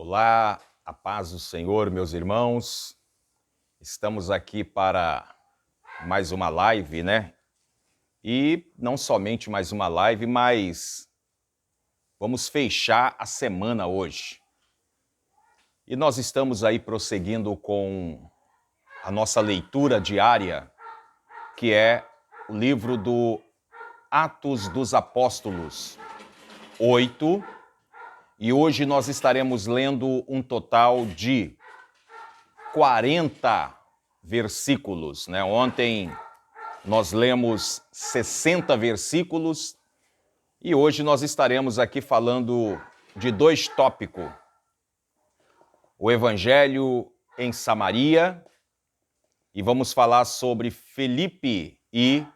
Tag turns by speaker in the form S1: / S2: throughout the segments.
S1: Olá, a paz do Senhor, meus irmãos. Estamos aqui para mais uma live, né? E não somente mais uma live, mas vamos fechar a semana hoje. E nós estamos aí prosseguindo com a nossa leitura diária, que é o livro do Atos dos Apóstolos 8. E hoje nós estaremos lendo um total de 40 versículos, né? Ontem nós lemos 60 versículos e hoje nós estaremos aqui falando de dois tópicos: o Evangelho em Samaria, e vamos falar sobre Felipe e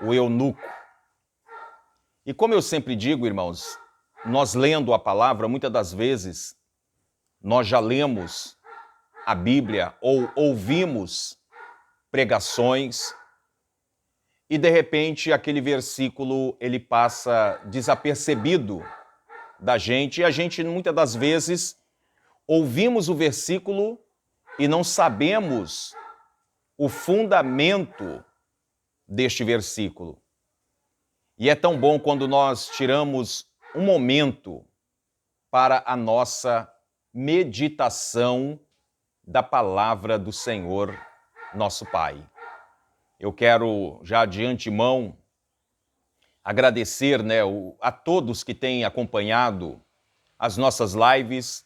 S1: o eunuco. E como eu sempre digo, irmãos, nós lendo a palavra, muitas das vezes, nós já lemos a Bíblia ou ouvimos pregações e, de repente, aquele versículo, ele passa desapercebido da gente e a gente, muitas das vezes, ouvimos o versículo e não sabemos o fundamento deste versículo. E é tão bom quando nós tiramos um momento para a nossa meditação da palavra do Senhor, nosso Pai. Eu quero já de antemão agradecer, a todos que têm acompanhado as nossas lives,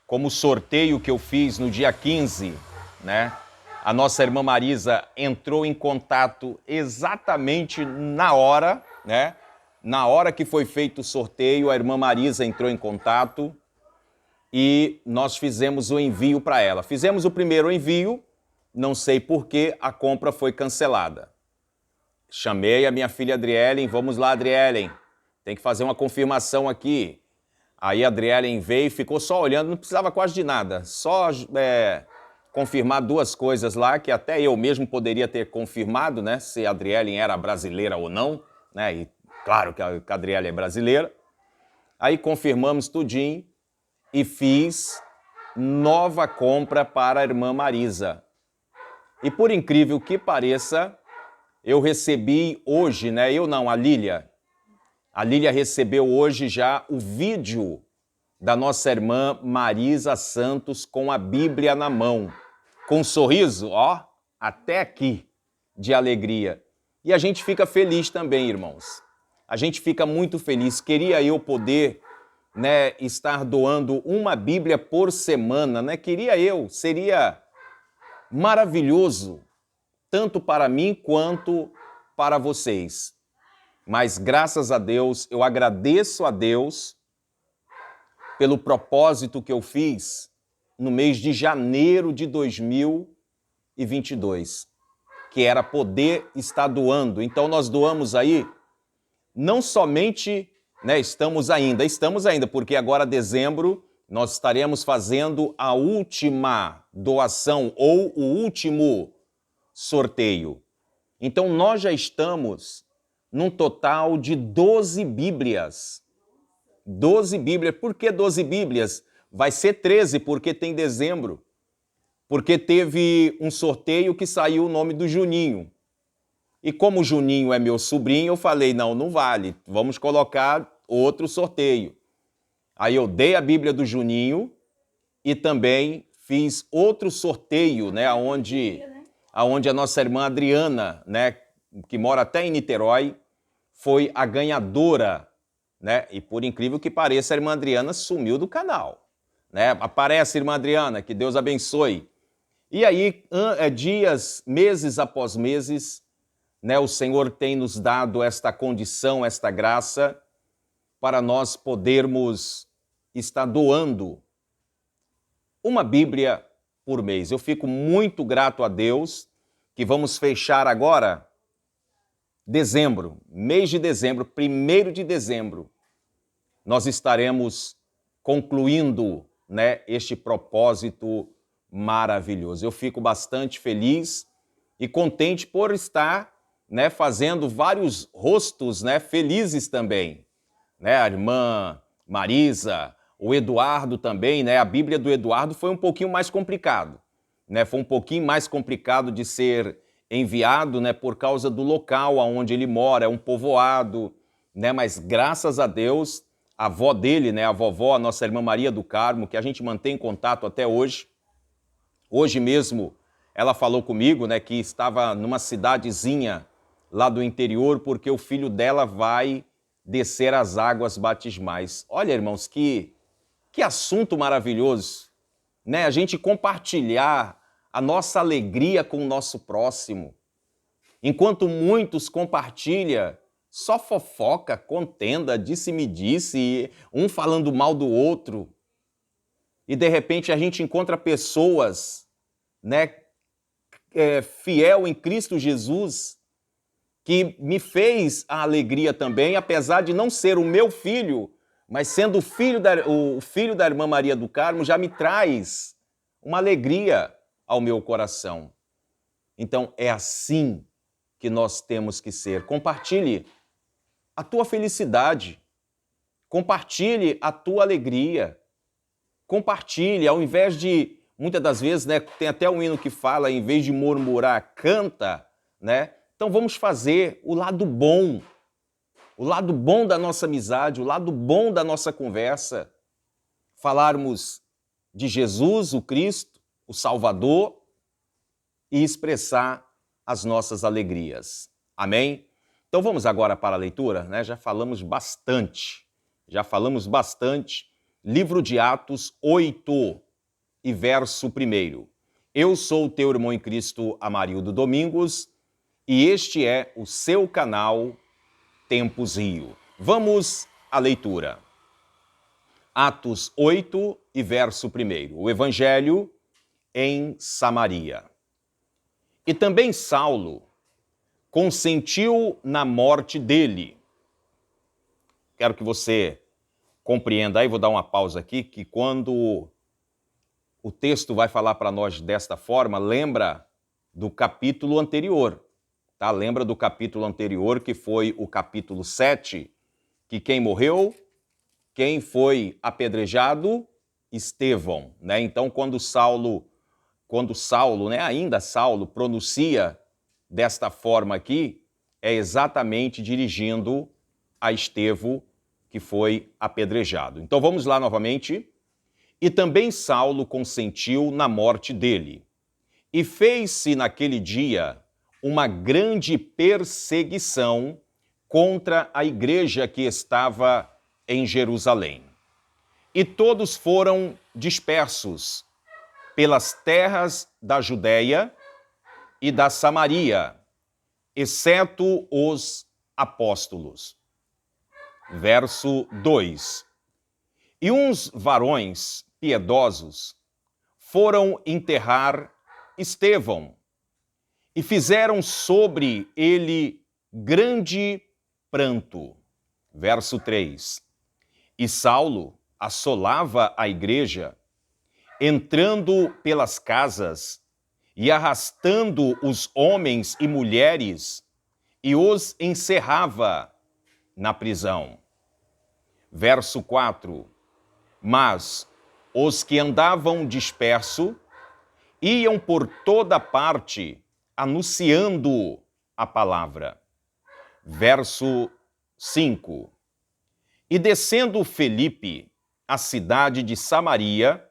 S1: como o sorteio que eu fiz no dia 15, né? A nossa irmã Marisa entrou em contato exatamente na hora, né? Na hora que foi feito o sorteio, a irmã Marisa entrou em contato e nós fizemos o envio para ela. Fizemos o primeiro envio, não sei por que a compra foi cancelada. Chamei a minha filha Adrielen, vamos lá, Adrielen, tem que fazer uma confirmação aqui. Aí a Adrielen veio e ficou só olhando, não precisava quase de nada, só confirmar duas coisas lá, que até eu mesmo poderia ter confirmado, né, se a Adrielen era brasileira ou não, né, e claro que a Adrielen é brasileira. Aí confirmamos tudinho e fiz nova compra para a irmã Marisa. E por incrível que pareça, eu recebi hoje, né? A Lília. A Lília recebeu hoje já o vídeo da nossa irmã Marisa Santos com a Bíblia na mão. Com um sorriso, ó, até aqui, de alegria. E a gente fica feliz também, irmãos. A gente fica muito feliz. Queria eu poder, né, estar doando uma Bíblia por semana, né? Seria maravilhoso, tanto para mim quanto para vocês. Mas graças a Deus, eu agradeço a Deus pelo propósito que eu fiz no mês de janeiro de 2022, que era poder estar doando. Então nós doamos aí, não somente, né, estamos ainda, porque agora dezembro nós estaremos fazendo a última doação ou o último sorteio. Então nós já estamos num total de 12 Bíblias. 12 Bíblias. Por que 12 Bíblias? Vai ser 13, porque tem dezembro. Porque teve um sorteio que saiu o nome do Juninho. E como o Juninho é meu sobrinho, eu falei, não vale, vamos colocar outro sorteio. Aí eu dei a Bíblia do Juninho e também fiz outro sorteio, né, onde a nossa irmã Adriana, né, que mora até em Niterói, foi a ganhadora, né? E por incrível que pareça, a irmã Adriana sumiu do canal, né? Aparece, irmã Adriana, que Deus abençoe. E aí, meses após meses, né, o Senhor tem nos dado esta condição, esta graça, para nós podermos estar doando uma Bíblia por mês. Eu fico muito grato a Deus que vamos fechar agora dezembro, mês de dezembro, 1º de dezembro. Nós estaremos concluindo, né, este propósito maravilhoso. Eu fico bastante feliz e contente por estar, né, fazendo vários rostos, né, felizes também. Né, a irmã Marisa, O Eduardo também, né? A Bíblia do Eduardo foi um pouquinho mais complicado, né? Foi um pouquinho mais complicado de ser enviado, né? Por causa do local onde ele mora, é um povoado, né? Mas graças a Deus, a avó dele, né? A vovó, a nossa irmã Maria do Carmo, que a gente mantém contato até hoje. Hoje mesmo, ela falou comigo, né? Que estava numa cidadezinha lá do interior, porque o filho dela vai descer as águas batismais. Olha, irmãos, que assunto maravilhoso, né? A gente compartilhar a nossa alegria com o nosso próximo. Enquanto muitos compartilham só fofoca, contenda, disse-me-disse, um falando mal do outro. E de repente a gente encontra pessoas, né, fiel em Cristo Jesus, que me fez a alegria também, apesar de não ser o meu filho, mas sendo o filho da irmã Maria do Carmo, já me traz uma alegria ao meu coração. Então é assim que nós temos que ser. Compartilhe a tua felicidade, compartilhe a tua alegria, compartilhe, ao invés de, muitas das vezes, né, tem até um hino que fala, em vez de murmurar, canta, né? Então vamos fazer o lado bom da nossa amizade, o lado bom da nossa conversa. Falarmos de Jesus, o Cristo, o Salvador, e expressar as nossas alegrias. Amém? Então vamos agora para a leitura, né? Já falamos bastante. Livro de Atos 8 e verso 1. Eu sou o teu irmão em Cristo, Amarildo Domingos, e este é o seu canal Tempos Rio. Vamos à leitura. Atos 8 e verso 1. O Evangelho em Samaria. E também Saulo consentiu na morte dele. Quero que você compreenda aí, vou dar uma pausa aqui, que quando o texto vai falar para nós desta forma, lembra do capítulo anterior. Tá? Lembra do capítulo anterior, que foi o capítulo 7, que quem morreu, quem foi apedrejado? Estevão, né? Então, quando Saulo, né, ainda Saulo, pronuncia desta forma aqui, é exatamente dirigindo a Estevão, que foi apedrejado. Então, vamos lá novamente. E também Saulo consentiu na morte dele. E fez-se naquele dia uma grande perseguição contra a igreja que estava em Jerusalém. E todos foram dispersos pelas terras da Judéia e da Samaria, exceto os apóstolos. Verso 2. E uns varões piedosos foram enterrar Estevão e fizeram sobre ele grande pranto. Verso 3. E Saulo assolava a igreja, entrando pelas casas e arrastando os homens e mulheres, e os encerrava na prisão. Verso 4. Mas os que andavam disperso iam por toda parte anunciando a palavra. Verso 5. E descendo Felipe à cidade de Samaria,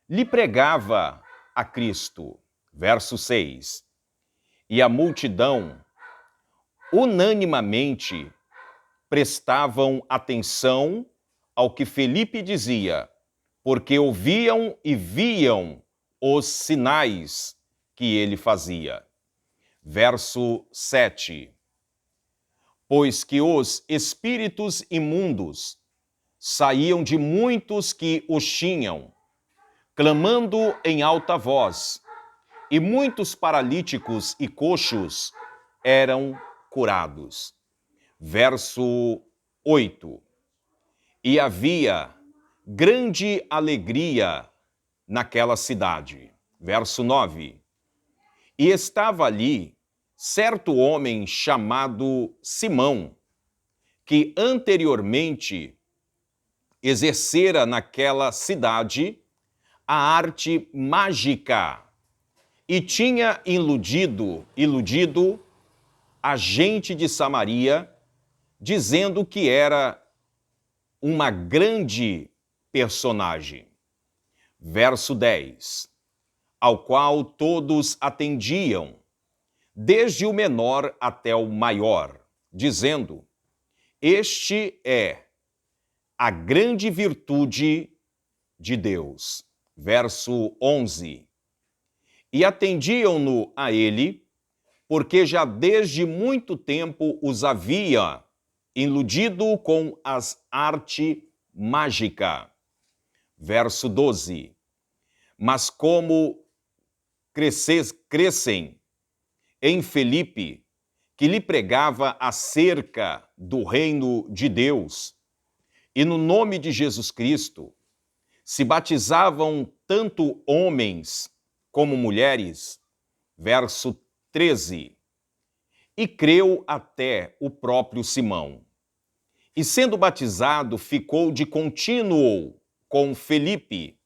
S1: lhe pregava a Cristo. Verso 6. E a multidão unanimamente prestavam atenção ao que Felipe dizia, porque ouviam e viam os sinais que ele fazia. Verso 7. Pois que os espíritos imundos saíam de muitos que os tinham, clamando em alta voz, e muitos paralíticos e coxos eram curados. Verso 8. E havia grande alegria naquela cidade. Verso 9. E estava ali certo homem chamado Simão, que anteriormente exercera naquela cidade a arte mágica e tinha iludido a gente de Samaria, dizendo que era uma grande personagem. Verso 10. Ao qual todos atendiam, desde o menor até o maior, dizendo: este é a grande virtude de Deus. Verso 11. E atendiam-no a ele, porque já desde muito tempo os havia iludido com as arte mágica. Verso 12. Mas como crescem em Filipe, que lhe pregava acerca do reino de Deus, e no nome de Jesus Cristo, se batizavam tanto homens como mulheres. Verso 13. E creu até o próprio Simão. E sendo batizado, ficou de contínuo com Felipe,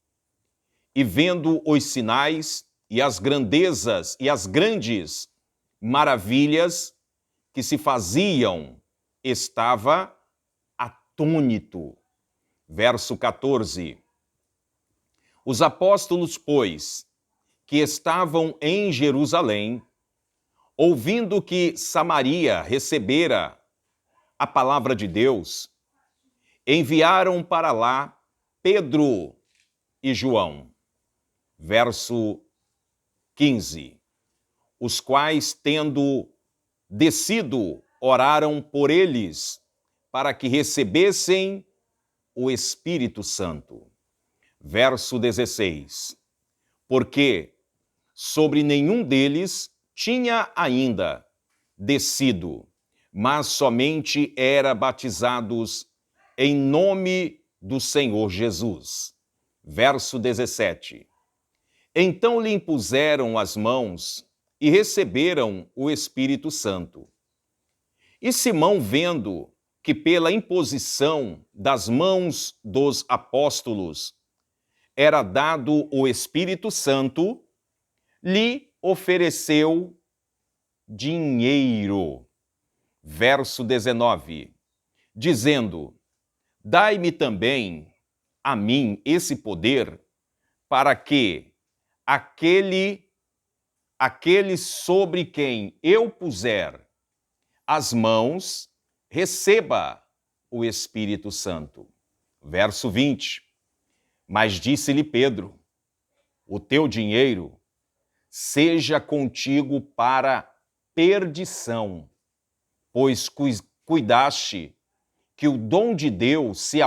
S1: e vendo os sinais e as grandezas e as grandes maravilhas que se faziam, estava atônito. Verso 14. Os apóstolos, pois, que estavam em Jerusalém, ouvindo que Samaria recebera a palavra de Deus, enviaram para lá Pedro e João. Verso 15. Os quais, tendo descido, oraram por eles, para que recebessem o Espírito Santo. Verso 16. Porque sobre nenhum deles tinha ainda descido, mas somente era batizados em nome do Senhor Jesus. Verso 17. Então lhe impuseram as mãos e receberam o Espírito Santo. E Simão, vendo que pela imposição das mãos dos apóstolos era dado o Espírito Santo, lhe ofereceu dinheiro. Verso 19. Dizendo: dai-me também a mim esse poder, para que aquele sobre quem eu puser as mãos receba o Espírito Santo. Verso 20. Mas disse-lhe Pedro: o teu dinheiro seja contigo para perdição, pois cuidaste que o dom de Deus se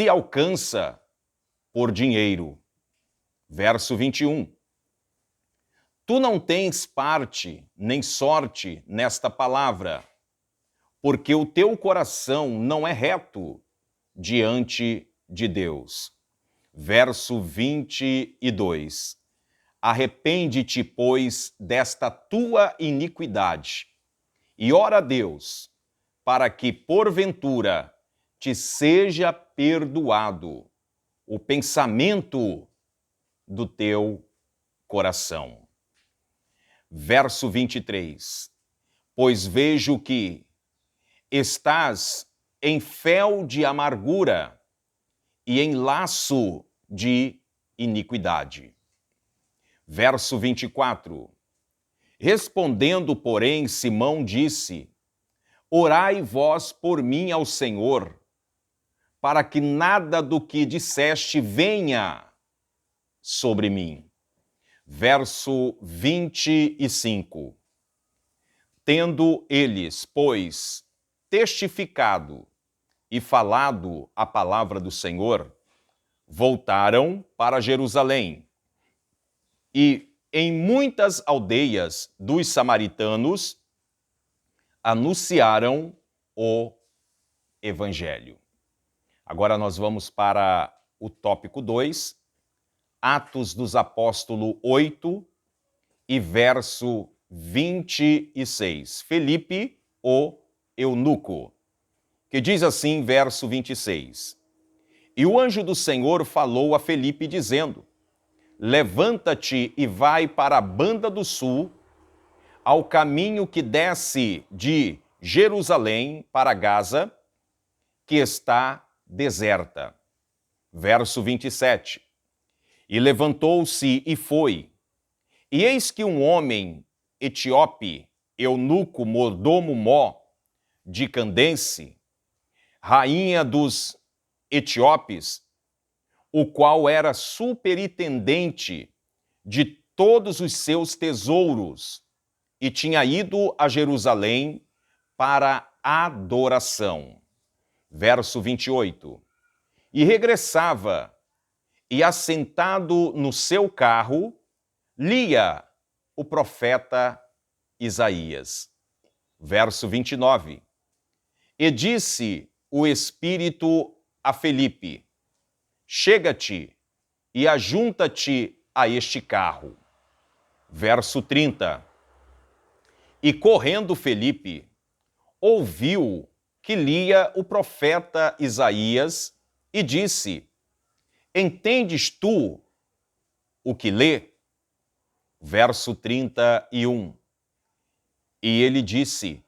S1: alcança por dinheiro. Verso 21. Tu não tens parte nem sorte nesta palavra, porque o teu coração não é reto diante de Deus. Verso 22. Arrepende-te, pois, desta tua iniquidade, e ora a Deus, para que, porventura, te seja perdoado o pensamento do teu coração. Verso 23. Pois vejo que estás em fel de amargura e em laço de iniquidade. Verso 24. Respondendo, porém, Simão disse: orai vós por mim ao Senhor, para que nada do que disseste venha sobre mim. Verso 25. Tendo eles, pois, testificado e falado a palavra do Senhor, voltaram para Jerusalém. E em muitas aldeias dos samaritanos anunciaram o Evangelho. Agora nós vamos para o tópico 2, Atos dos Apóstolos 8 e verso 26. Felipe, o eunuco. que diz assim, verso 26. E o anjo do Senhor falou a Felipe, dizendo: levanta-te e vai para a banda do sul, ao caminho que desce de Jerusalém para Gaza, que está deserta. Verso 27. E levantou-se e foi. E eis que um homem etíope, eunuco mordomo Mó, de Candace, rainha dos etíopes, o qual era superintendente de todos os seus tesouros, e tinha ido a Jerusalém para adoração. Verso 28. E regressava, e assentado no seu carro, lia o profeta Isaías. Verso 29. E disse o Espírito a Felipe: chega-te e ajunta-te a este carro. Verso 30. E correndo Felipe, ouviu que lia o profeta Isaías e disse: entendes tu o que lê? Verso 31. E ele disse: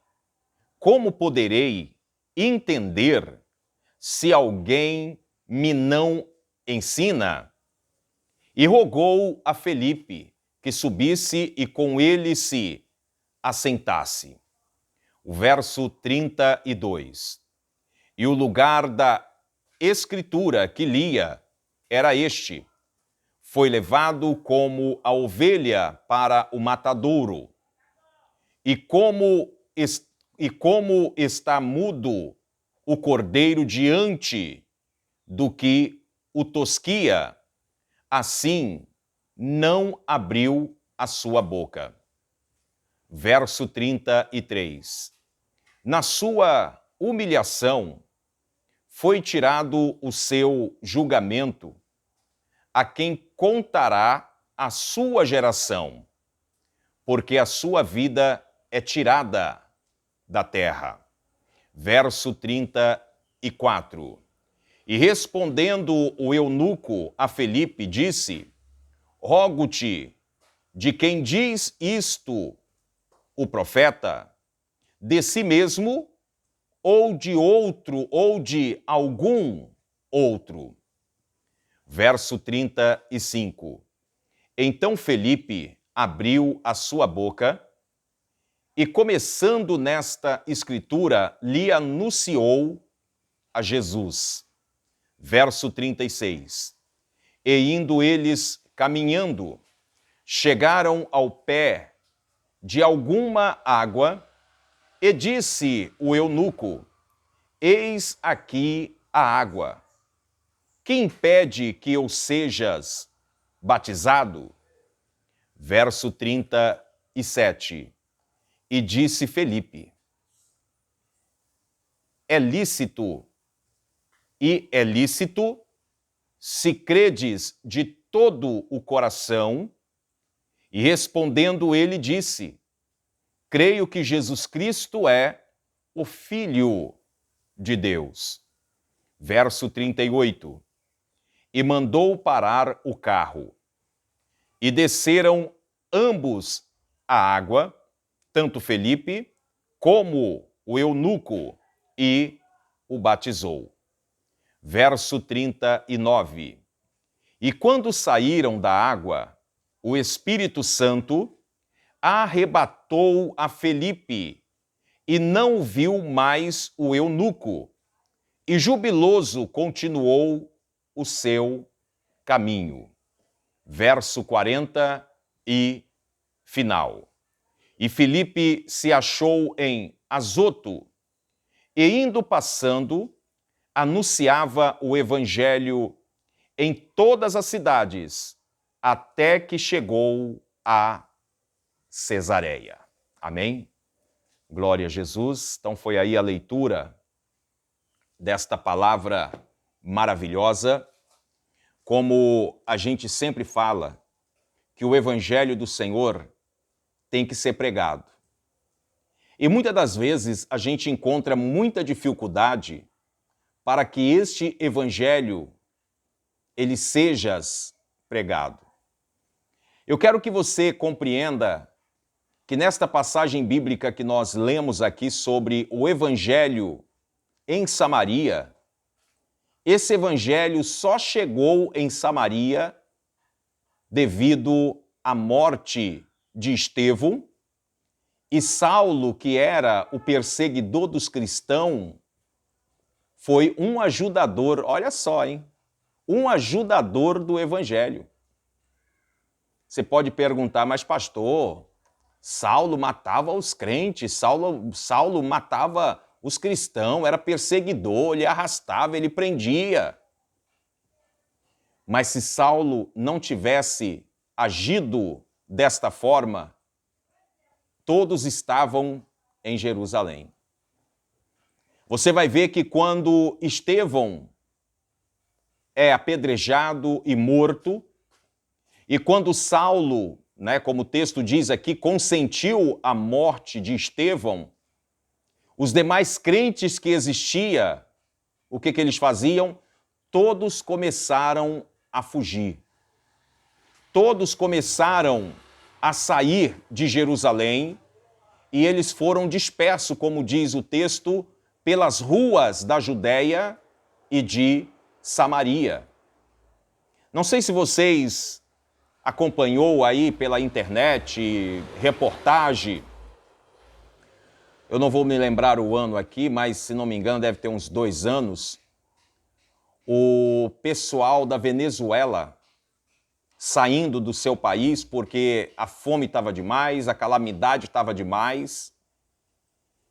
S1: como poderei entender se alguém me não ensina? E rogou a Felipe que subisse e com ele se assentasse. O verso 32. E o lugar da escritura que lia era este: foi levado como a ovelha para o matadouro, e como está mudo o cordeiro diante do que o tosquia, assim não abriu a sua boca. Verso 33. Na sua humilhação foi tirado o seu julgamento, a quem contará a sua geração, porque a sua vida é tirada da terra. Verso 34. E respondendo o eunuco a Felipe, disse: rogo-te, de quem diz isto o profeta, de si mesmo, ou de outro, ou de algum outro. Verso 35. Então Felipe abriu a sua boca e, começando nesta escritura, lhe anunciou a Jesus. Verso 36. E indo eles caminhando, chegaram ao pé de alguma água, e disse o eunuco: eis aqui a água. Que impede que eu sejas batizado? Verso 37. E disse Felipe: é lícito, se credes de todo o coração. E respondendo ele disse: creio que Jesus Cristo é o Filho de Deus. Verso 38. E mandou parar o carro. E desceram ambos à água, tanto Felipe como o eunuco, e o batizou. Verso 39. E quando saíram da água, o Espírito Santo arrebatou a Felipe, e não viu mais o eunuco, e jubiloso continuou o seu caminho. Verso 40 e final. E Felipe se achou em Azoto, e indo passando, anunciava o evangelho em todas as cidades, até que chegou a Cesareia. Amém? Glória a Jesus. Então foi aí a leitura desta palavra maravilhosa. Como a gente sempre fala, que o evangelho do Senhor tem que ser pregado. E muitas das vezes a gente encontra muita dificuldade para que este evangelho ele seja pregado. Eu quero que você compreenda que nesta passagem bíblica que nós lemos aqui sobre o evangelho em Samaria, esse evangelho só chegou em Samaria devido à morte de Estevão, e Saulo, que era o perseguidor dos cristãos, foi um ajudador, olha só, hein? Um ajudador do evangelho. Você pode perguntar, mas pastor, Saulo matava os crentes, Saulo matava os cristãos, era perseguidor, ele arrastava, ele prendia. Mas se Saulo não tivesse agido desta forma, todos estavam em Jerusalém. Você vai ver que quando Estevão é apedrejado e morto, e quando Saulo, como o texto diz aqui, consentiu a morte de Estevão, os demais crentes que existiam, o que eles faziam? Todos começaram a fugir. Todos começaram a sair de Jerusalém e eles foram dispersos, como diz o texto, pelas ruas da Judéia e de Samaria. Não sei se vocês acompanhou aí pela internet, reportagem. Eu não vou me lembrar o ano aqui, mas se não me engano deve ter uns 2 anos. O pessoal da Venezuela saindo do seu país porque a fome estava demais, a calamidade estava demais.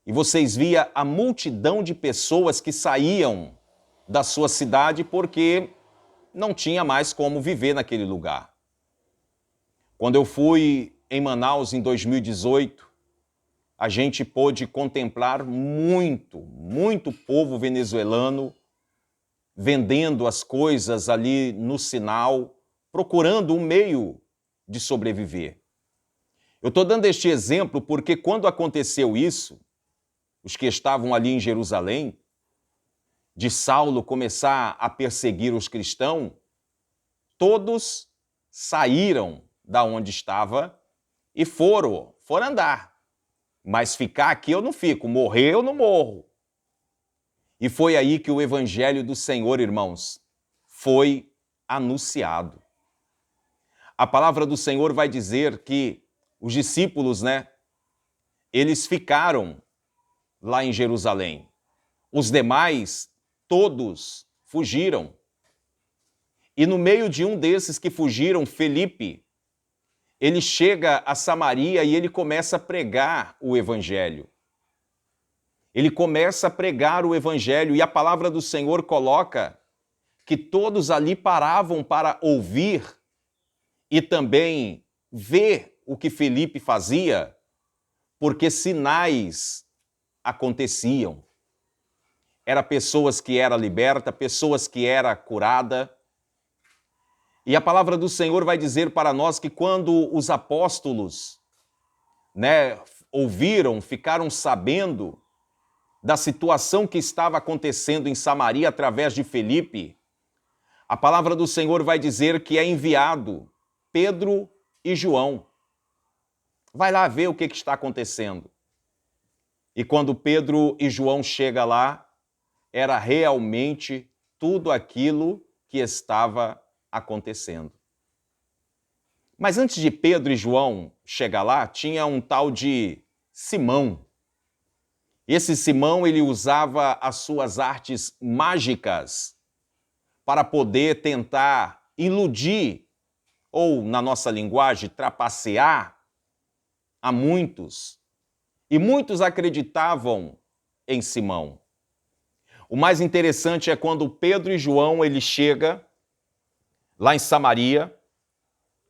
S1: E vocês via a multidão de pessoas que saíam da sua cidade porque não tinha mais como viver naquele lugar. Quando eu fui em Manaus em 2018, a gente pôde contemplar muito povo venezuelano vendendo as coisas ali no sinal, procurando um meio de sobreviver. Eu estou dando este exemplo porque quando aconteceu isso, os que estavam ali em Jerusalém, de Saulo começar a perseguir os cristãos, todos saíram da onde estava e foram andar. Mas ficar aqui eu não fico, morrer eu não morro. E foi aí que o evangelho do Senhor, irmãos, foi anunciado. A palavra do Senhor vai dizer que os discípulos, eles ficaram lá em Jerusalém. Os demais, todos fugiram. E no meio de um desses que fugiram, Felipe, ele chega a Samaria e ele começa a pregar o evangelho. Ele começa a pregar o evangelho e a palavra do Senhor coloca que todos ali paravam para ouvir e também ver o que Felipe fazia, porque sinais aconteciam. Era pessoas que eram libertas, pessoas que eram curadas. E a palavra do Senhor vai dizer para nós que quando os apóstolos, ouviram, ficaram sabendo da situação que estava acontecendo em Samaria através de Felipe, a palavra do Senhor vai dizer que é enviado Pedro e João. Vai lá ver o que está acontecendo. E quando Pedro e João chegam lá, era realmente tudo aquilo que estava acontecendo. Mas antes de Pedro e João chegar lá, tinha um tal de Simão. Esse Simão, ele usava as suas artes mágicas para poder tentar iludir, ou na nossa linguagem, trapacear a muitos. E muitos acreditavam em Simão. O mais interessante é quando Pedro e João, ele chega lá em Samaria,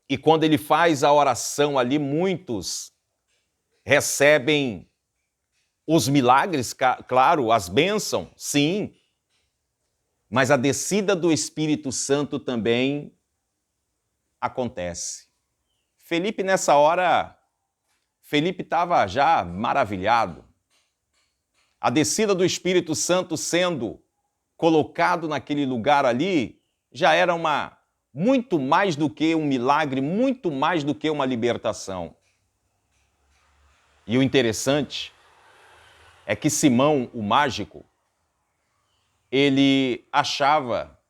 S1: e quando ele faz a oração ali, muitos recebem os milagres, claro, as bênçãos, sim, mas a descida do Espírito Santo também acontece. Felipe, nessa hora, Felipe estava já maravilhado. A descida do Espírito Santo sendo colocado naquele lugar ali já era muito mais do que um milagre, muito mais do que uma libertação. E o interessante é que Simão, o mágico, ele achava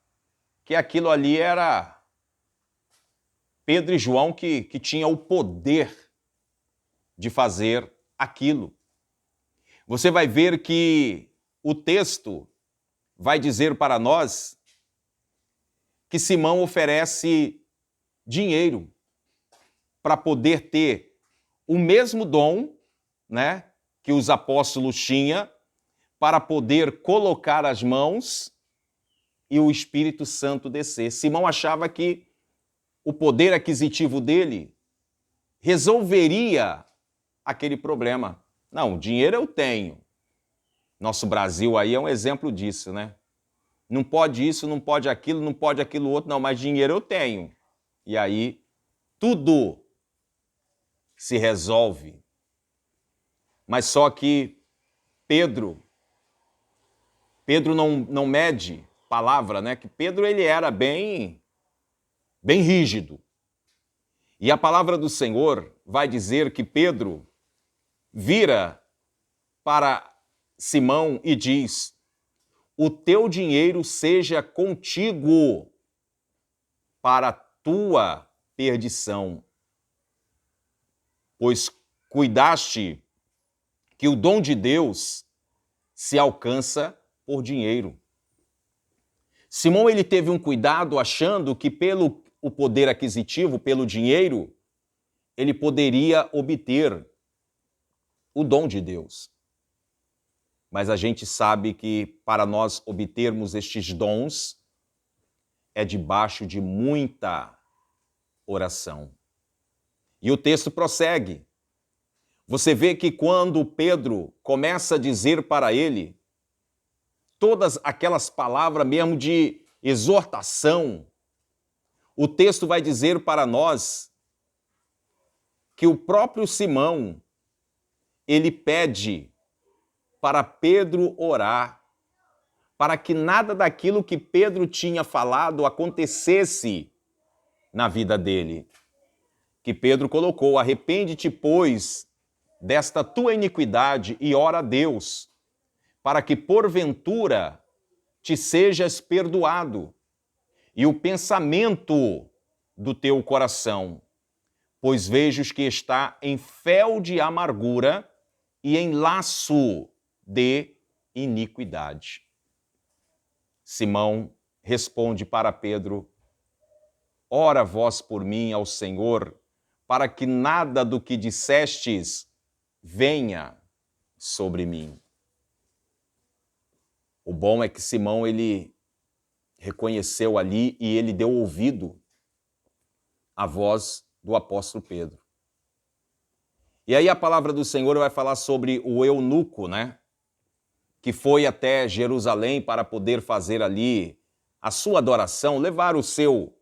S1: que aquilo ali era Pedro e João que tinham o poder de fazer aquilo. Você vai ver que o texto vai dizer para nós que Simão oferece dinheiro para poder ter o mesmo dom, né, que os apóstolos tinham, para poder colocar as mãos e o Espírito Santo descer. Simão achava que o poder aquisitivo dele resolveria aquele problema. Não, dinheiro eu tenho. Nosso Brasil aí é um exemplo disso, né? Não pode isso, não pode aquilo outro, não, mas dinheiro eu tenho. E aí tudo se resolve. Mas só que Pedro não mede palavra, né? Que Pedro ele era bem rígido. E a palavra do Senhor vai dizer que Pedro vira para Simão e diz: o teu dinheiro seja contigo para a tua perdição, pois cuidaste que o dom de Deus se alcança por dinheiro. Simão ele teve um cuidado achando que pelo o poder aquisitivo, pelo dinheiro, ele poderia obter o dom de Deus. Mas a gente sabe que para nós obtermos estes dons é debaixo de muita oração. E o texto prossegue. Você vê que quando Pedro começa a dizer para ele todas aquelas palavras mesmo de exortação, o texto vai dizer para nós que o próprio Simão, ele pede para Pedro orar, para que nada daquilo que Pedro tinha falado acontecesse na vida dele. Que Pedro colocou: arrepende-te, pois, desta tua iniquidade e ora a Deus, para que porventura te sejas perdoado, e o pensamento do teu coração, pois vejo que está em fel de amargura e em laço de iniquidade. Simão responde para Pedro: ora vós por mim ao Senhor, para que nada do que dissestes venha sobre mim. O bom é que Simão, ele reconheceu ali e ele deu ouvido à voz do apóstolo Pedro. E aí a palavra do Senhor vai falar sobre o eunuco, né? Que foi até Jerusalém para poder fazer ali a sua adoração, levar o seu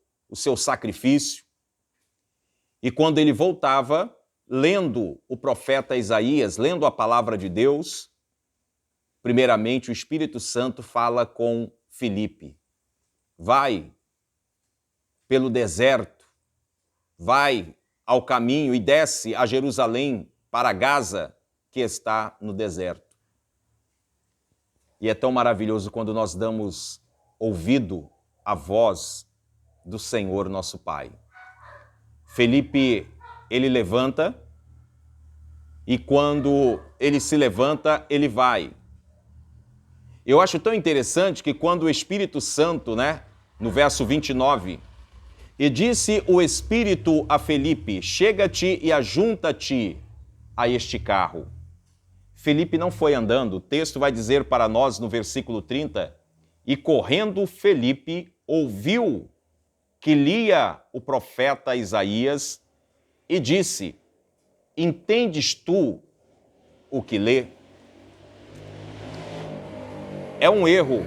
S1: sacrifício. E quando ele voltava, lendo o profeta Isaías, lendo a palavra de Deus, primeiramente o Espírito Santo fala com Filipe: vai pelo deserto, vai ao caminho e desce a Jerusalém para Gaza, que está no deserto. E é tão maravilhoso quando nós damos ouvido à voz do Senhor nosso Pai. Felipe, ele levanta, e quando ele se levanta, ele vai. Eu acho tão interessante que quando o Espírito Santo, né, no verso 29, e disse o Espírito a Felipe: chega-te e ajunta-te a este carro. Felipe não foi andando. O texto vai dizer para nós no versículo 30, e correndo Felipe ouviu que lia o profeta Isaías e disse: entendes tu o que lê? É um erro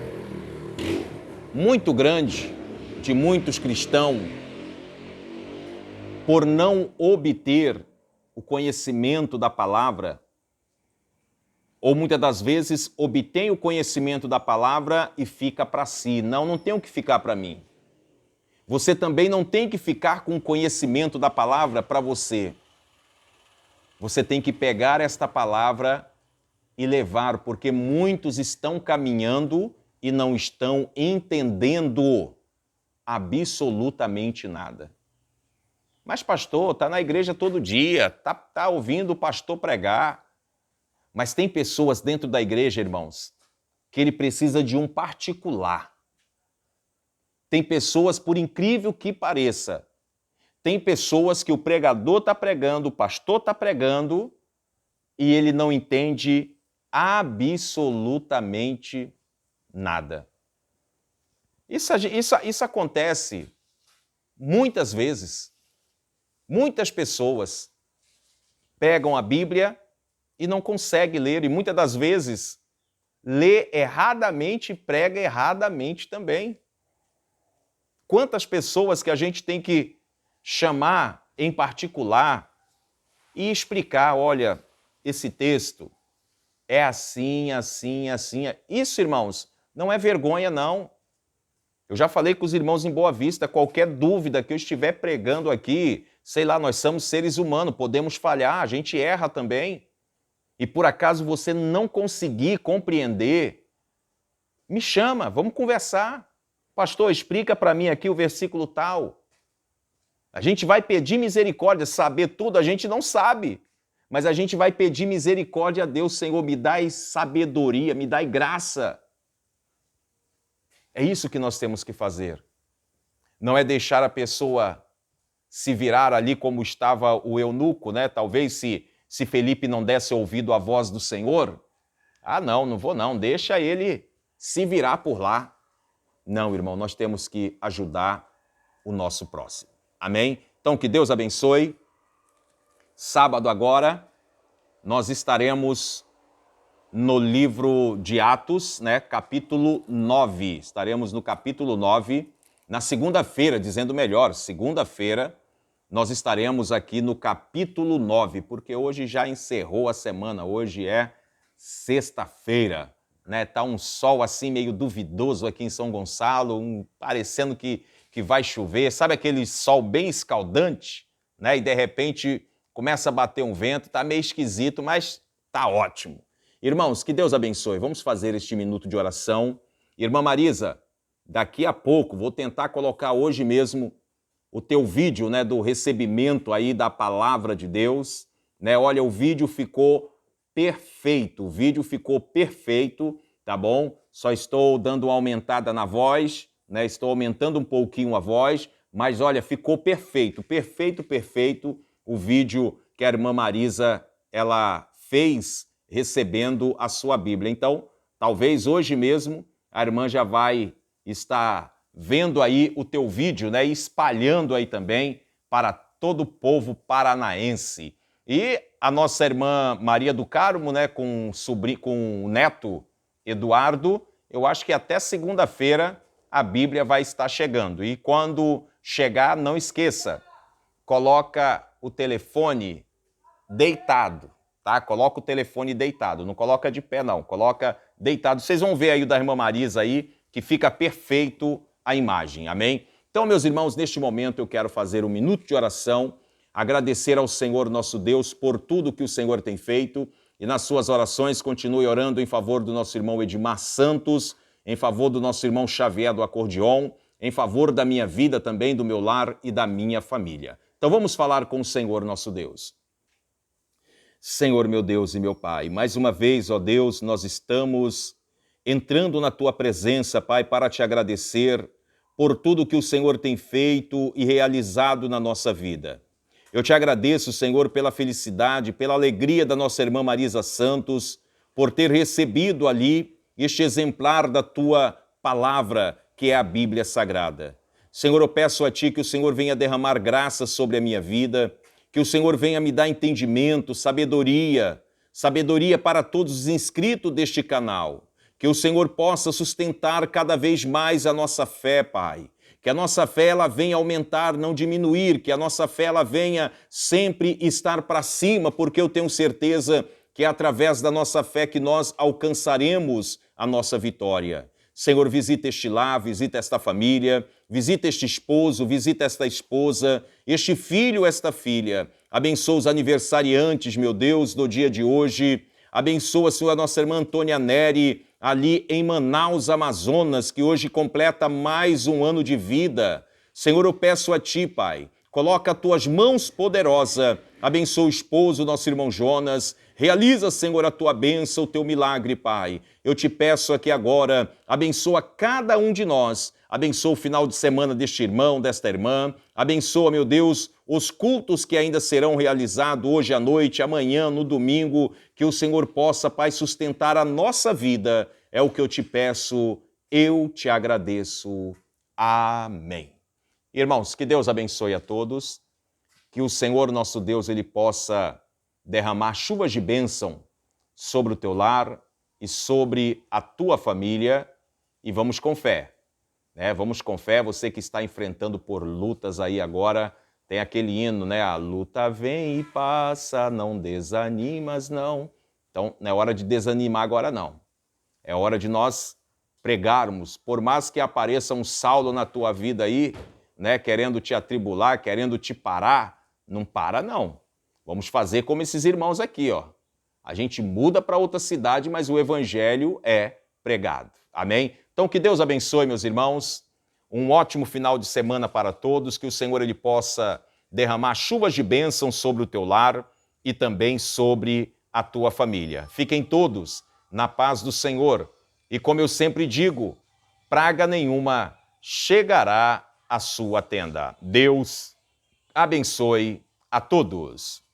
S1: muito grande de muitos cristãos por não obter o conhecimento da palavra, ou muitas das vezes obtém o conhecimento da palavra e fica para si. Não, não tem o que ficar para mim. Você também não tem que ficar com o conhecimento da palavra para você. Você tem que pegar esta palavra e levar, porque muitos estão caminhando e não estão entendendo absolutamente nada. Mas pastor, está na igreja todo dia, tá ouvindo o pastor pregar. Mas tem pessoas dentro da igreja, irmãos, que ele precisa de um particular. Tem pessoas, por incrível que pareça, tem pessoas que o pregador está pregando, o pastor está pregando, e ele não entende absolutamente nada. Isso acontece muitas vezes. Muitas pessoas pegam a Bíblia e não conseguem ler, e muitas das vezes lê erradamente e prega erradamente também. Quantas pessoas que a gente tem que chamar em particular e explicar, olha, esse texto é assim, assim, assim. Isso, irmãos, não é vergonha, não. Eu já falei com os irmãos em Boa Vista, qualquer dúvida que eu estiver pregando aqui, sei lá, nós somos seres humanos, podemos falhar, a gente erra também. E por acaso você não conseguir compreender, me chama, vamos conversar. Pastor, explica para mim aqui o versículo tal. A gente vai pedir misericórdia, saber tudo a gente não sabe. Mas a gente vai pedir misericórdia a Deus, Senhor, me dai sabedoria, me dai graça. É isso que nós temos que fazer. Não é deixar a pessoa se virar ali como estava o eunuco, né? Talvez se Felipe não desse ouvido à voz do Senhor, não vou não, deixa ele se virar por lá. Não, irmão, nós temos que ajudar o nosso próximo. Amém? Então, que Deus abençoe. Sábado agora, nós estaremos no livro de Atos, né, capítulo 9. Estaremos no capítulo 9, na segunda-feira, dizendo melhor, segunda-feira, nós estaremos aqui no capítulo 9, porque hoje já encerrou a semana, hoje é sexta-feira, né? Tá um sol assim meio duvidoso aqui em São Gonçalo, parecendo que vai chover, sabe aquele sol bem escaldante, né? E de repente começa a bater um vento, tá meio esquisito, mas tá ótimo. Irmãos, que Deus abençoe. Vamos fazer este minuto de oração. Irmã Marisa, daqui a pouco, vou tentar colocar hoje mesmo o teu vídeo, né, do recebimento aí da palavra de Deus, né? Olha, o vídeo ficou perfeito, tá bom? Só estou dando uma aumentada na voz, né? Estou aumentando um pouquinho a voz, mas olha, ficou perfeito o vídeo que a irmã Marisa, ela fez recebendo a sua Bíblia. Então, talvez hoje mesmo a irmã já vai estar vendo aí o teu vídeo, né, e espalhando aí também para todo o povo paranaense. E a nossa irmã Maria do Carmo, né, com o neto Eduardo, eu acho que até segunda-feira a Bíblia vai estar chegando. E quando chegar, não esqueça, coloca o telefone deitado, tá? Coloca o telefone deitado, não coloca de pé não, coloca deitado. Vocês vão ver aí o da irmã Marisa aí, que fica perfeito a imagem, amém? Então, meus irmãos, neste momento eu quero fazer um minuto de oração, agradecer ao Senhor nosso Deus por tudo que o Senhor tem feito e nas suas orações continue orando em favor do nosso irmão Edmar Santos, em favor do nosso irmão Xavier do acordeon, em favor da minha vida também, do meu lar e da minha família. Então vamos falar com o Senhor nosso Deus. Senhor meu Deus e meu Pai, mais uma vez, ó Deus, nós estamos entrando na Tua presença, Pai, para Te agradecer por tudo que o Senhor tem feito e realizado na nossa vida. Eu Te agradeço, Senhor, pela felicidade, pela alegria da nossa irmã Marisa Santos, por ter recebido ali este exemplar da Tua palavra, que é a Bíblia Sagrada. Senhor, eu peço a Ti que o Senhor venha derramar graça sobre a minha vida, que o Senhor venha me dar entendimento, sabedoria para todos os inscritos deste canal. Que o Senhor possa sustentar cada vez mais a nossa fé, Pai. Que a nossa fé ela venha aumentar, não diminuir, que a nossa fé ela venha sempre estar para cima, porque eu tenho certeza que é através da nossa fé que nós alcançaremos a nossa vitória. Senhor, visita este lar, visita esta família, visita este esposo, visita esta esposa, este filho, esta filha. Abençoa os aniversariantes, meu Deus, do dia de hoje. Abençoa, Senhor, a nossa irmã Antônia Neri, ali em Manaus, Amazonas, que hoje completa mais um ano de vida. Senhor, eu peço a Ti, Pai, coloca as Tuas mãos poderosas, abençoa o esposo, nosso irmão Jonas, realiza, Senhor, a Tua bênção, o Teu milagre, Pai. Eu te peço aqui agora, abençoa cada um de nós, abençoa o final de semana deste irmão, desta irmã, abençoa, meu Deus, os cultos que ainda serão realizados hoje à noite, amanhã, no domingo, que o Senhor possa, Pai, sustentar a nossa vida. É o que eu te peço, eu te agradeço. Amém. Irmãos, que Deus abençoe a todos, que o Senhor nosso Deus ele possa derramar chuvas de bênção sobre o teu lar e sobre a tua família, e vamos com fé, né? Vamos com fé, você que está enfrentando por lutas aí agora, tem aquele hino, né? A luta vem e passa, não desanimas não. Então, não é hora de desanimar agora não. É hora de nós pregarmos, por mais que apareça um Saulo na tua vida aí, né, querendo te atribular, querendo te parar, não para não. Vamos fazer como esses irmãos aqui, ó. A gente muda para outra cidade, mas o evangelho é pregado. Amém? Então que Deus abençoe, meus irmãos. Um ótimo final de semana para todos, que o Senhor ele possa derramar chuvas de bênção sobre o teu lar e também sobre a tua família. Fiquem todos na paz do Senhor. E como eu sempre digo, praga nenhuma chegará à sua tenda. Deus abençoe a todos.